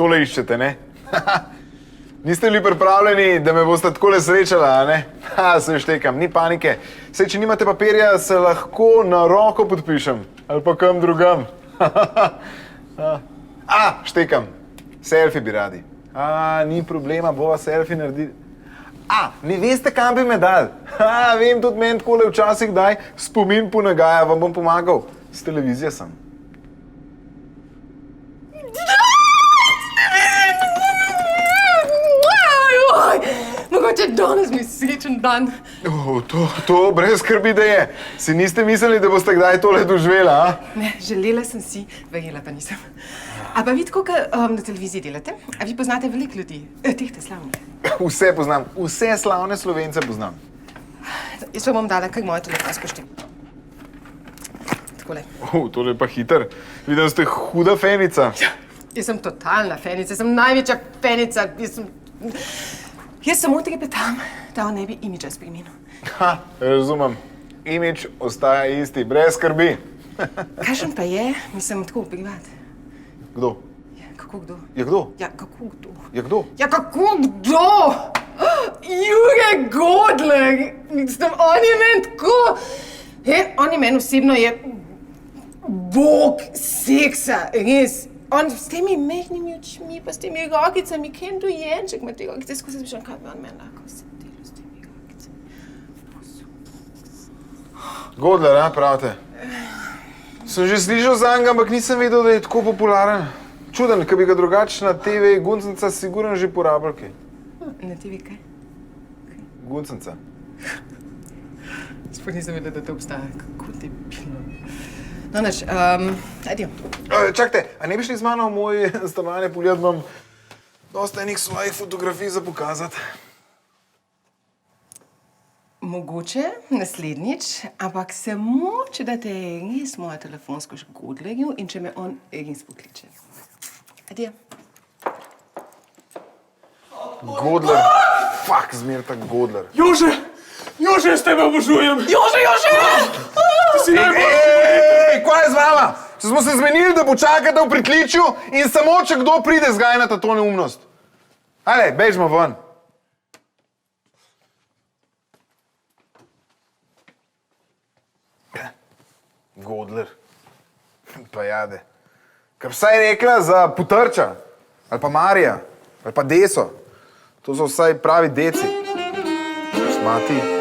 tole iščete, ne? Niste bili pripravljeni, da me boste takole srečala, a ne? Se štekam, ni panike. Sej, če nimate papirja, se lahko na roko podpišem. Ali pa kam drugam. Štekam. Selfie bi radi. Ni problema, bova selfie naredili. Ne veste, kam bi me dal? Vem, tudi meni takole včasih daj, spomin ponagaja, vam bom pomagal. S televizije sem. Mogoče danes mi srečen dan. To brez skrbi, da je. Si niste mislili, da boste kdaj tole doživela, a? Ne, želela sem si, verjela pa nisem. A pa vi tako, na televiziji delate? A vi poznate veliko ljudi? Teh te slavnih? Vse poznam. Vse slavne Slovence poznam. Jaz vam bom dala kar mojo telefonsko številko. Takole. Tole je pa hiter. Vidim, ste huda fenica. Jaz sem totalna fenica, sem največja fenica. Jaz samo trepetam, da on ne bi imidža spremenil. Razumem. Imidž ostaja isti, brez skrbi. Kakšen pa je, mislim, tako privat. Kdo? Kako kdo? Ja, kdo? Ja, kako kdo? Ja, kdo? Ja, kako kdo? Jure Godler! Mislim, on je meni tako... On je meni osebno je bog seksa, res. On s temi mehkimi očmi, pa s temi rokicami, ken dojenček ima te rokice, skozi zmišljam, kaj bi on meni lahko se delo s temi rokicami. Godler, pravite? Sem že slišal za njega, ampak nisem vedel, da je tako popularen. Čuden, ko bi ga drugače na TV Guncenca sigurno že porabljal kaj. Na TV kaj? Guncenca. Sploh nisem vedela, da to obstaja. Kako debilno. No, naš, ajde. Čakajte, a ne bi šli z mano v moj stanovanje pogledat, imam dosta enih svojih fotografij za pokazati. Mogoče naslednjič, ampak samo, če date res mojo telefonsko Godlerju in če me on res pokliče. Adje. Godler. Fak, zmer tak Godler. Jože, jaz tebe obožujem. Jože! Kaj je z vama? Se smo se zmenili, da počakate v pritličju in samo, če kdo pride, zganjata to neumnost. Ajde, bežimo ven. Godler. Pa jade. Kaj vsaj rekla za Putrča, ali pa Marija, ali pa Deso. To so vsaj pravi deci. Smati.